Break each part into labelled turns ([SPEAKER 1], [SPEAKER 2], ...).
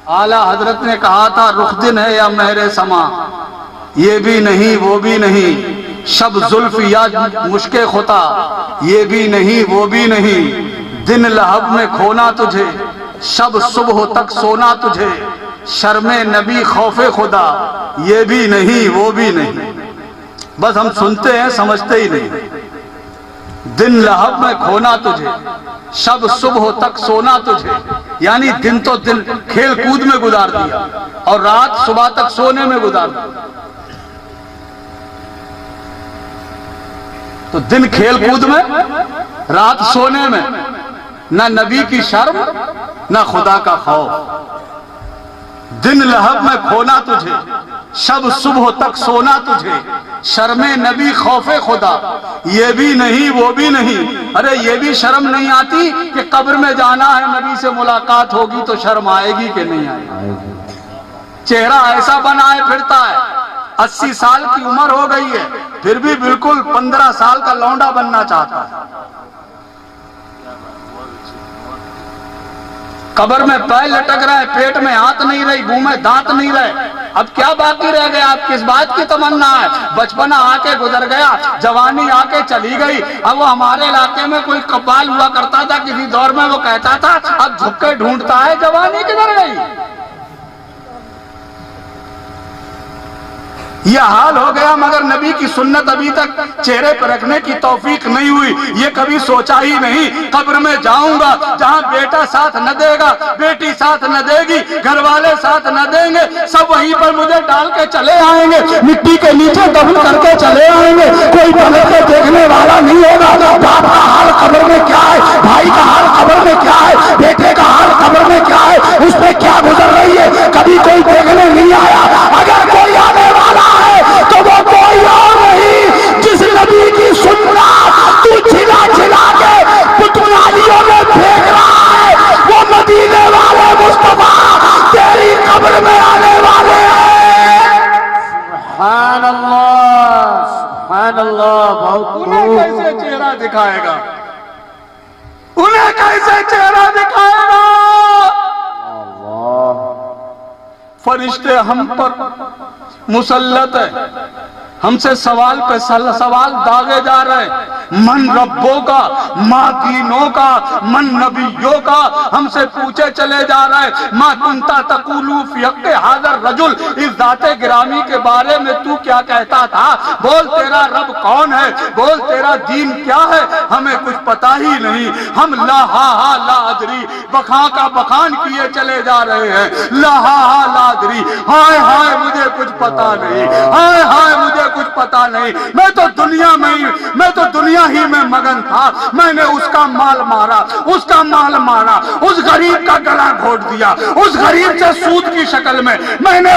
[SPEAKER 1] आला हजरत ने कहा था रुख दिन है या महरे समा, ये भी नहीं वो भी नहीं, शब जुल्फ या मुश्के खुता, ये भी नहीं वो भी नहीं, दिन लहब में खोना तुझे, शब सुबह तक सोना तुझे, शर्मे नबी खौफे खुदा, ये भी नहीं वो भी नहीं। बस हम सुनते हैं समझते ही नहीं। दिन लहब में खोना तुझे, शब सुबह तक सोना तुझे, यानी दिन तो दिन खेल कूद में गुजार दिया और रात सुबह तक सोने में गुजार दिया। तो दिन खेल कूद में, रात सोने में, ना नबी की शर्म ना खुदा का खौफ। दिन लहब में खोना तुझे, शब सुबह तक सोना तुझे, शर्मे नबी खौफे खुदा, ये भी नहीं वो भी नहीं। अरे ये भी शर्म नहीं आती कि कब्र में जाना है, नबी से मुलाकात होगी तो शर्म आएगी कि नहीं आएगी? चेहरा ऐसा बनाए फिरता है, 80 साल की उम्र हो गई है फिर भी बिल्कुल 15 साल का लौंडा बनना चाहता है। कब्र में पैर लटक रहा है, पेट में हाथ नहीं रही, मुंह में दांत नहीं रहे, अब क्या बाकी रह गया? आप किस बात की तमन्ना है? बचपना आके गुजर गया, जवानी आके चली गई। अब वो हमारे इलाके में कोई कब्बाल हुआ करता था किसी दौर में, वो कहता था अब झुक के ढूंढता है जवानी किधर गई। यह हाल हो गया, मगर नबी की सुन्नत अभी तक चेहरे पर रखने की तौफीक नहीं हुई। ये कभी सोचा ही नहीं कब्र में जाऊंगा जहां बेटा साथ न देगा, बेटी साथ न देगी, घर वाले साथ न देंगे, सब वहीं पर मुझे डाल के चले आएंगे, मिट्टी के नीचे दफन करके चले आएंगे, कोई पलट के देखने वाला नहीं होगा। बाप का हाल कब्र में क्या है, भाई का हाल कब्र में क्या है, बेटे का हाल कब्र में क्या है, उस पर क्या गुजर रही है, कभी कोई देखने नहीं आया। अगर कोई आने वाला तो वो कोई और नहीं, जिस नबी की सुन्नत तू छिला छिला के पुतनालियों में फेंक रहा है, वो मदीने वाले मुस्तफा तेरी कब्र में आने वाले हैं। सुभान अल्लाह, सुभान अल्लाह। उन्हें कैसे चेहरा दिखाएगा, उन्हें कैसे चेहरा दिखाएगा? फरिश्ते हम पर मुसल्लत है, हमसे सवाल पे सवाल दागे जा रहे हैं। मन रब्बों का, माँ दीनों का, मन नबियों का, हमसे पूछे चले जा रहे हैं। माँ कुंता तकुलू फी हक़्क़ि हाज़र रजुल, इस ज़ाते गिरामी के बारे में तू क्या कहता था? बोल तेरा रब कौन है, बोल तेरा दीन क्या है, हमें कुछ पता ही नहीं। हम ला ला अदरी बखां का बखान किए चले जा रहे हैं। ला ला अदरी, हाय हाय मुझे कुछ पता नहीं, हाय हाय मुझे कुछ पता नहीं। मैं तो दुनिया ही में मगन था। मैंने उसका माल मारा, उसका माल मारा, उस गरीब का गला घोट दिया, उस गरीब से सूद की शक्ल में मैंने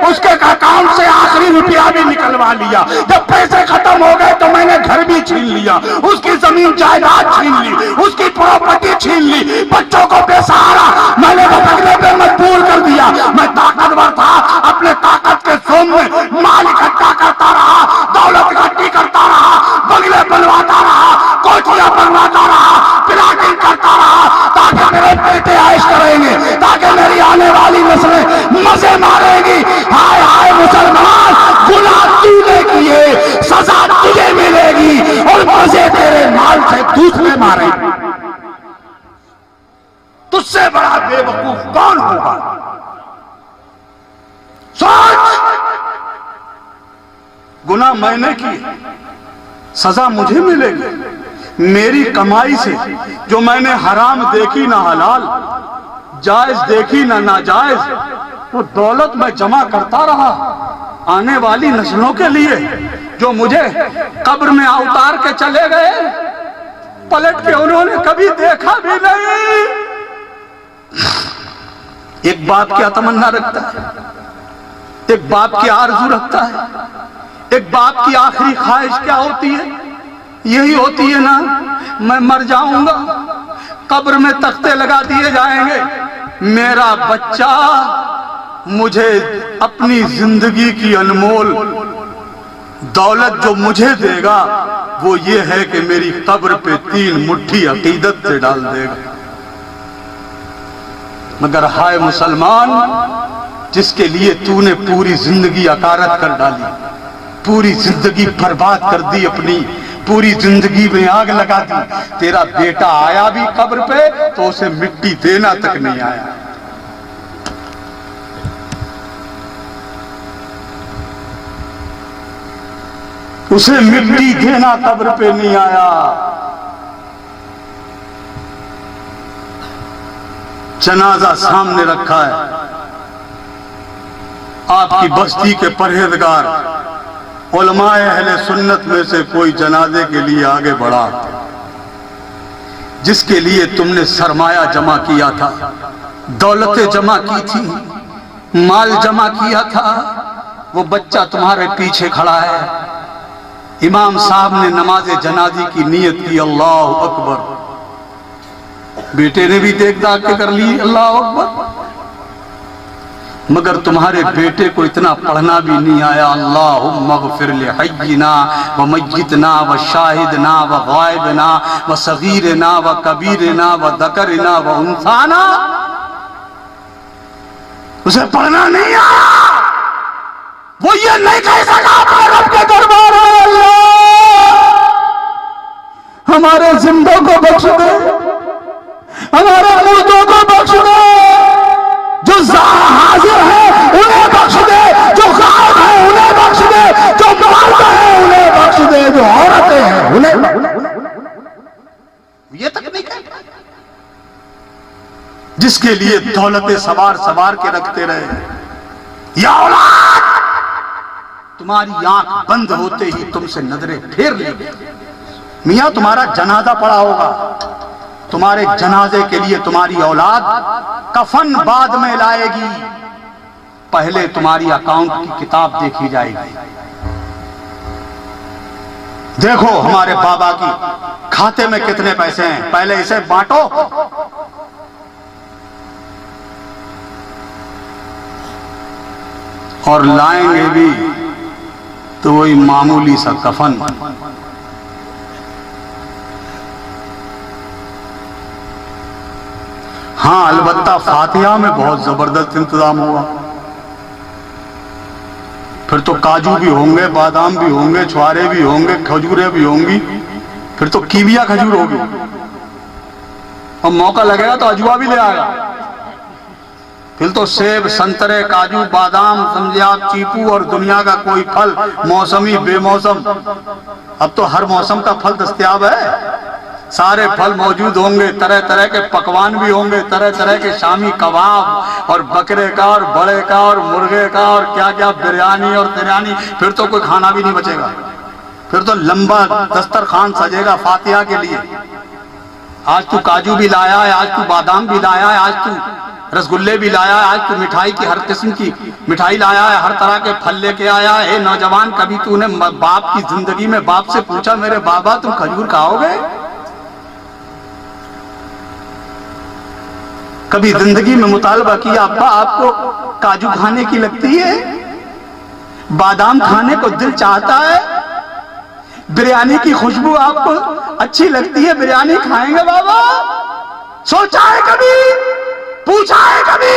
[SPEAKER 1] उसके अकाउंट से आखिरी रुपया भी निकलवा लिया। जब पैसे खत्म हो गए तो मैंने घर भी छीन लिया, उसकी जमीन जायदाद छीन ली, उसकी प्रॉपर्टी छीन ली, बच्चों को बेसहारा मैंने भटकने पे मजबूर कर दिया। मैं ताकतवर था, अपने ताकत के जोन में माल इकट्ठा करता रहा, दौलत इकट्ठी करता रहा, बंगले बनवाता रहा, कोठियां बनवाता रहा, प्लाटिंग करता रहा, ताकि मेरे बेटे ऐश करेंगे, ताकि मेरी आने वाली नस्लें मजे मारेंगी। हाय हाय मुसलमान, गुनाह तूने किए, सजा तुझे मिलेगी और मजे तेरे माल से दूसरे मारेंगे। तुझसे बड़ा बेवकूफ कौन होगा? सोच, गुनाह मैंने की, सजा मुझे मिलेगी। मेरी कमाई से जो मैंने हराम देखी ना हलाल, जायज देखी ना नाजायज, वो दौलत मैं जमा करता रहा आने वाली नस्लों के लिए, जो मुझे कब्र में उतार के चले गए, पलट के उन्होंने कभी देखा भी नहीं। एक बाप क्या तमन्ना रखता है, एक बाप की आरज़ू रखता है, एक बाप की आखिरी ख्वाहिश क्या होती है? यही होती है ना, मैं मर जाऊंगा, कब्र में तख्ते लगा दिए जाएंगे, मेरा बच्चा मुझे अपनी जिंदगी की अनमोल दौलत जो मुझे देगा वो ये है कि मेरी कब्र पे 3 मुट्ठी अकीदत से डाल देगा। मगर हाय मुसलमान, जिसके लिए तूने पूरी जिंदगी अकारत कर डाली, पूरी जिंदगी बर्बाद कर दी, अपनी पूरी जिंदगी में आग लगा दी। तेरा बेटा आया भी कब्र पे तो उसे मिट्टी देना तक नहीं आया। उसे मिट्टी देना कब्र पे नहीं आया। जनाजा सामने रखा है, आपकी बस्ती के परहेजगार उलमाए अहले सुन्नत में से कोई जनाजे के लिए आगे बढ़ा, जिसके लिए तुमने सरमाया जमा किया था, दौलतें जमा की थी, माल जमा किया था, वो बच्चा तुम्हारे पीछे खड़ा है। इमाम साहब ने नमाज जनाजी की नीयत की, अल्लाह अकबर। बेटे ने भी देख दाग के कर ली अल्लाह अकबर, मगर तुम्हारे बेटे को इतना पढ़ना भी नहीं आया, अल्लाहुम्मा ग़फ़िर लिहय्यिना व मय्यितना व शाहिदना व गायबना व सगीरना व कबीरना व ज़करना व उन्साना। उसे पढ़ना नहीं आया, वो ये नहीं कह सका अपने रब के दरबार में, अल्लाह हमारे जिंदों को बख्श दे, हमारे मुर्दों को बख्श दे, जो हाजिर है उन्हें बख्श दे, जो गायब है उन्हें बख्श दे, जो मर्द है उन्हें बख्श दे, जो औरतें हैं उन्हें। ये तक नहीं कह, जिसके लिए दौलतें सवार सवार के रखते रहे। या औलाद, तुम्हारी आंख बंद होते ही तुमसे नजरें फेर लेगी। मियां तुम्हारा जनाजा पड़ा होगा, तुम्हारे जनाजे के लिए तुम्हारी औलाद कफन बाद में लाएगी, पहले तुम्हारी अकाउंट की किताब देखी जाएगी। देखो हमारे बाबा की खाते में कितने पैसे हैं, पहले इसे बांटो। और लाएंगे भी तो वही मामूली सा कफन। हाँ, अलबत्ता फातिहा में बहुत जबरदस्त इंतजाम हुआ। फिर तो काजू भी होंगे, बादाम भी होंगे, छुआरे भी होंगे, खजूरें भी होंगी, फिर तो कीविया खजूर होगी, और मौका लगेगा तो अजवा भी ले आएगा। फिर तो सेब, संतरे, काजू, बादाम, समझे आप, चीकू और दुनिया का कोई फल, मौसमी बेमौसम। अब तो हर मौसम का फल दस्तयाब है, सारे फल मौजूद होंगे, तरह तरह के पकवान भी होंगे, तरह तरह के शामी कबाब और बकरे का और बड़े का और मुर्गे का और क्या क्या बिरयानी और तिरयानी। फिर तो कोई खाना भी नहीं बचेगा, फिर तो लंबा दस्तरखान सजेगा फातिहा के लिए। आज तू काजू भी लाया है, आज तू बादाम भी लाया है, आज तू रसगुल्ले भी लाया है, आज तू मिठाई की हर किस्म की मिठाई लाया है, हर तरह के फल लेके आया है। नौजवान, कभी तूने बाप की जिंदगी में बाप से पूछा, मेरे बाबा तुम खजूर खाओगे? कभी जिंदगी में मुतालबा किया, अब्बा आपको काजू खाने की लगती है, बादाम खाने को दिल चाहता है, बिरयानी की खुशबू आपको अच्छी लगती है, बिरयानी खाएंगे बाबा? सोचा है कभी? पूछा है कभी?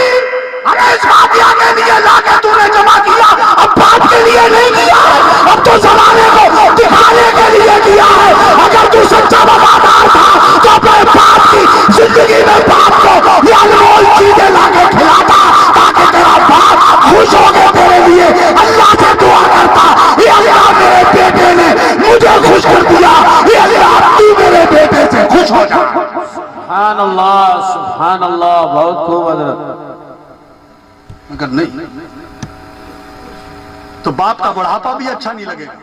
[SPEAKER 1] अरे इस फातिहा के लिए लाके तूने जमा किया, अब बाप के लिए नहीं किया, अब तो जमाने को दिखाने के लिए किया है। अगर तू सच्चा वफादार था तो अपने बाप की जिंदगी में बाप को ये अनमोल चीजें लाके खिलाता, ताकि तेरा बाप खुश हो गए तेरे लिए अल्लाह से दुआ करता, ये अल्लाह मेरे बेटे ने मुझे खुश कर दिया, ये अल्लाह तू मेरे बेटे से खुश हो जा।
[SPEAKER 2] सुभान अल्लाह, सुभान अल्लाह, बहुत खूब हज़रत।
[SPEAKER 1] मगर नहीं तो बाप का बुढ़ापा भी अच्छा नहीं लगेगा।